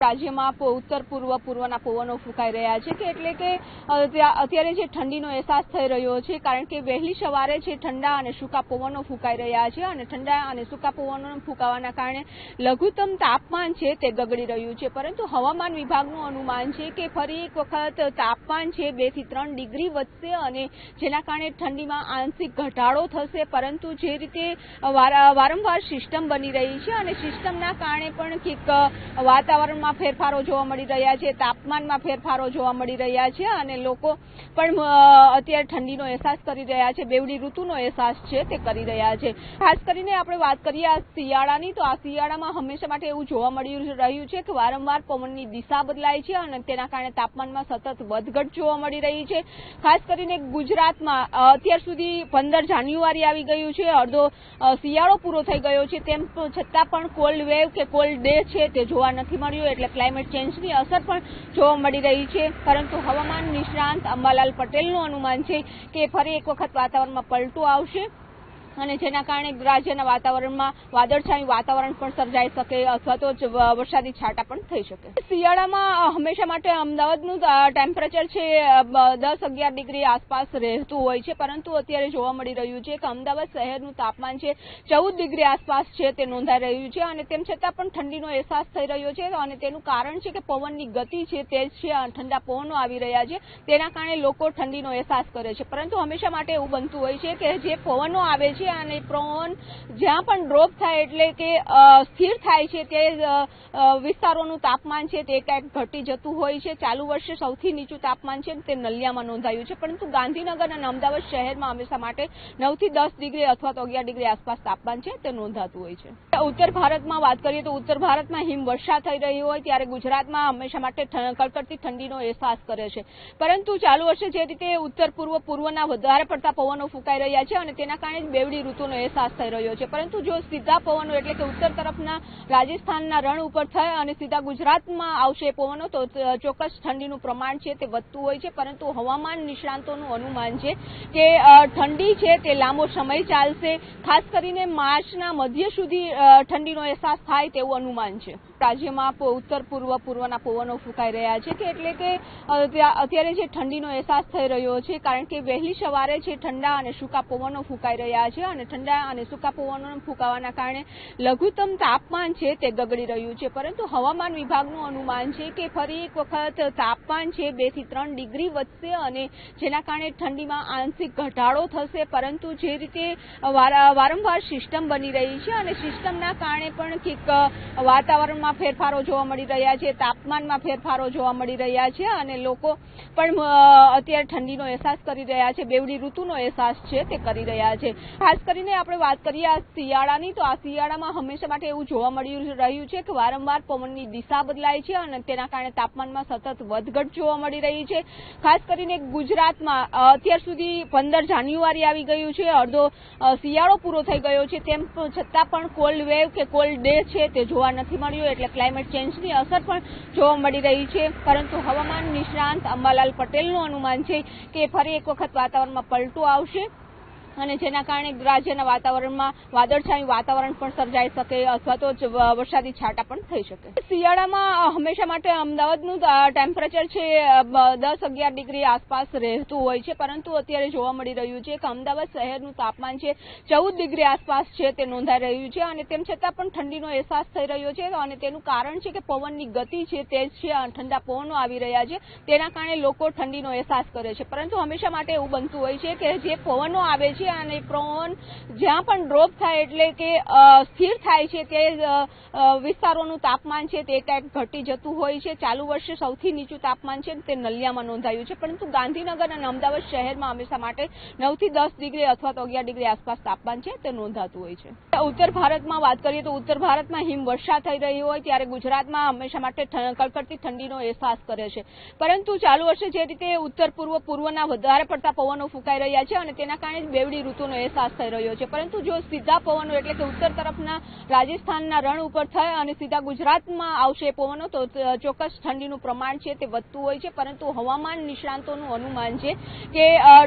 રાજ્યમાં ઉત્તર પૂર્વના પવનો ફૂંકાઈ રહ્યા છે એટલે કે અત્યારે જે ઠંડીનો અહેસાસ થઈ રહ્યો છે કારણ કે વહેલી સવારે જે ઠંડા અને સૂકા પવનો ફૂંકાઈ રહ્યા છે અને ઠંડા અને સૂકા પવનો ફૂંકાવાના કારણે લઘુત્તમ તાપમાન છે તે ગગડી રહ્યું છે, પરંતુ હવામાન વિભાગનું અનુમાન છે કે ફરી એક વખત તાપમાન છે 2 થી 3 ડિગ્રી વધશે અને જેના કારણે ઠંડીમાં આંશિક ઘટાડો થશે, પરંતુ જે રીતે વારંવાર સિસ્ટમ બની રહી છે અને સિસ્ટમના કારણે પણ કંઈક વાતાવરણમાં ફેરફારો જોવા મળી રહ્યા છે, તાપમાનમાં ફેરફારો જોવા મળી રહ્યા છે અને લોકો પણ અત્યારે ઠંડીનો અહેસાસ કરી રહ્યા છે, બેવડી ઋતુનો અહેસાસ છે તે કરી રહ્યા છે। ખાસ કરીને આપણે વાત કરીએ આ શિયાળાની, તો આ શિયાળામાં હંમેશા માટે એવું જોવા મળી રહ્યું છે કે વારંવાર પવનની દિશા બદલાય છે અને તેના કારણે તાપમાનમાં સતત વધઘટ જોવા મળી રહી છે। ખાસ કરીને ગુજરાતમાં અત્યાર સુધી 15 જાન્યુઆરી આવી ગયું છે, અડધો શિયાળો પૂરો થઈ ગયો છે, તેમ છતાં પણ કોલ્ડ વેવ કે કોલ્ડ ડે છે તે જોવા નથી મળ્યું, એટલે ક્લાઇમેટ ચેન્જની અસર પણ જોવા મળી રહી છે। પરંતુ હવામાન નિષ્ણાંત અંબાલાલ પટેલનું અનુમાન છે કે ફરી એક વખત વાતાવરણમાં પલટો આવશે અને જેના કારણે રાજ્યના વાતાવરણમાં વાદળછાયું વાતાવરણ પણ સર્જાઈ શકે અથવા તો વરસાદી છાંટા પણ થઈ શકે। શિયાળામાં હંમેશા માટે અમદાવાદનું ટેમ્પરેચર છે 10-11 ડિગ્રી આસપાસ રહેતું હોય છે, પરંતુ અત્યારે જોવા મળી રહ્યું છે કે અમદાવાદ શહેરનું તાપમાન છે 14 ડિગ્રી આસપાસ છે તે નોંધાઈ રહ્યું છે અને તેમ છતાં પણ ઠંડીનો અહેસાસ થઈ રહ્યો છે અને તેનું કારણ છે કે પવનની ગતિ છે તેજ છે, ઠંડા પવનો આવી રહ્યા છે, તેના કારણે લોકો ઠંડીનો અહેસાસ કરે છે, પરંતુ હંમેશા માટે એવું બનતું હોય છે કે જે પવનો આવે છે અને પવન જ્યાં પણ ડ્રોપ થાય એટલે કે સ્થિર થાય છે તે વિસ્તારોનું તાપમાન છે તે ક્યાંક ઘટી જતું હોય છે। ચાલુ વર્ષે સૌથી નીચું તાપમાન છે તે નલિયામાં નોંધાયું છે, પરંતુ ગાંધીનગર અને અમદાવાદ શહેરમાં હંમેશા માટે 9 થી 10 ડિગ્રી અથવા તો 11 ડિગ્રી આસપાસ તાપમાન છે તે નોંધાતું હોય છે। ઉત્તર ભારતમાં વાત કરીએ તો ઉત્તર ભારતમાં હિમવર્ષા થઈ રહી હોય ત્યારે ગુજરાતમાં હંમેશા માટે કડકડતી ઠંડીનો અહેસાસ કરે છે, પરંતુ ચાલુ વર્ષે જે રીતે ઉત્તર પૂર્વના વધારે પડતા પવનો ફૂંકાઈ રહ્યા છે અને તેના કારણે બેવડી ઋતુનો અહેસાસ થઈ રહ્યો છે, પરંતુ જો સીધા પવનો એટલે કે ઉત્તર તરફના રાજસ્થાનના રણ ઉપર થાય અને સીધા ગુજરાતમાં આવશે પવનો તો ચોક્કસ ઠંડીનું પ્રમાણ છે તે વધતું હોય છે, પરંતુ હવામાન નિષ્ણાંતોનું અનુમાન છે કે ઠંડી છે તે લાંબો સમય ચાલશે, ખાસ કરીને માર્ચના મધ્ય સુધી ઠંડીનો અહેસાસ થાય તેવું અનુમાન છે। રાજ્યમાં ઉત્તર પૂર્વના પવનો ફૂંકાઈ રહ્યા છે એટલે કે અત્યારે જે ઠંડીનો અહેસાસ થઈ રહ્યો છે કારણ કે વહેલી સવારે જે ઠંડા અને સૂકા પવનો ફૂંકાઈ રહ્યા છે અને ઠંડા અને સૂકા પવનો ફૂંકાવાના કારણે લઘુત્તમ તાપમાન છે તે ગગડી રહ્યું છે, પરંતુ હવામાન વિભાગનું અનુમાન છે કે ફરી એક વખત તાપમાન છે 2 થી 3 ડિગ્રી વધશે અને જેના કારણે ઠંડીમાં આંશિક ઘટાડો થશે, પરંતુ જે રીતે વારંવાર સિસ્ટમ બની રહી છે અને સિસ્ટમના કારણે પણ કંઈક વાતાવરણમાં ફેરફારો જોવા મળી રહ્યા છે, તાપમાનમાં ફેરફારો જોવા મળી રહ્યા છે અને લોકો પણ અત્યારે ઠંડીનો અહેસાસ કરી રહ્યા છે, બેવડી ઋતુનો અહેસાસ છે તે કરી રહ્યા છે। ખાસ કરીને આપણે વાત કરીએ આ શિયાળાની, તો આ શિયાળામાં હંમેશા માટે એવું જોવા મળી રહ્યું છે કે વારંવાર પવનની દિશા બદલાય છે અને તેના કારણે તાપમાનમાં સતત વધઘટ જોવા મળી રહી છે। ખાસ કરીને ગુજરાતમાં અત્યાર સુધી 15 જાન્યુઆરી આવી ગયું છે, અડધો શિયાળો પૂરો થઈ ગયો છે, તેમ છતાં પણ કોલ્ડ વેવ કે કોલ્ડ ડે છે તે જોવા નથી મળ્યું, એટલે ક્લાઇમેટ ચેન્જની અસર પણ જોવા મળી રહી છે। પરંતુ હવામાન નિષ્ણાંત અંબાલાલ પટેલનું અનુમાન છે કે ફરી એક વખત વાતાવરણમાં પલટો આવશે અને જેના કારણે રાજ્યના વાતાવરણમાં વાદળછાયું વાતાવરણ પણ સર્જાઈ શકે અથવા તો વરસાદી છાંટા પણ થઈ શકે। શિયાળામાં હંમેશા માટે અમદાવાદનું ટેમ્પરેચર છે 10-11 ડિગ્રી આસપાસ રહેતું હોય છે, પરંતુ અત્યારે જોવા મળી રહ્યું છે કે અમદાવાદ શહેરનું તાપમાન છે 14 ડિગ્રી આસપાસ છે તે નોંધાઈ રહ્યું છે અને તેમ છતાં પણ ઠંડીનો અહેસાસ થઈ રહ્યો છે અને તેનું કારણ છે કે પવનની ગતિ છે તેજ છે, ઠંડા પવનો આવી રહ્યા છે, તેના કારણે લોકો ઠંડીનો અહેસાસ કરે છે, પરંતુ હંમેશા માટે એવું બનતું હોય છે કે જે પવનો આવે છે અને પવન જ્યાં પણ ડ્રોપ થાય એટલે કે સ્થિર થાય છે તે વિસ્તારોનું તાપમાન છે તે ક્યાંક ઘટી જતું હોય છે। ચાલુ વર્ષે સૌથી નીચું તાપમાન છે તે નલિયામાં નોંધાયું છે, પરંતુ ગાંધીનગર અને અમદાવાદ શહેરમાં હંમેશા માટે 9 થી 10 ડિગ્રી અથવા તો 11 ડિગ્રી આસપાસ તાપમાન છે તે નોંધાતું હોય છે। ઉત્તર ભારતમાં વાત કરીએ તો ઉત્તર ભારતમાં હિમવર્ષા થઈ રહી હોય ત્યારે ગુજરાતમાં હંમેશા માટે કડકડતી ઠંડીનો અહેસાસ કરે છે, પરંતુ ચાલુ વર્ષે જે રીતે ઉત્તર પૂર્વના વધારે પડતા પવનો ફૂંકાઈ રહ્યા છે અને તેના કારણે બેવડી ઋતુનો અહેસાસ થઈ રહ્યો છે, પરંતુ જો સીધા પવનો એટલે કે ઉત્તર તરફના રાજસ્થાનના રણ ઉપર થાય અને સીધા ગુજરાતમાં આવશે પવનો તો ચોક્કસ ઠંડીનું પ્રમાણ છે તે વધતું હોય છે, પરંતુ હવામાન નિષ્ણાંતોનું અનુમાન છે કે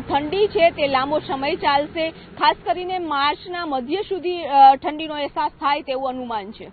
ઠંડી છે તે લાંબો સમય ચાલશે, ખાસ કરીને માર્ચના મધ્ય સુધી ઠંડીનો અહેસાસ થાય તેવું અનુમાન છે।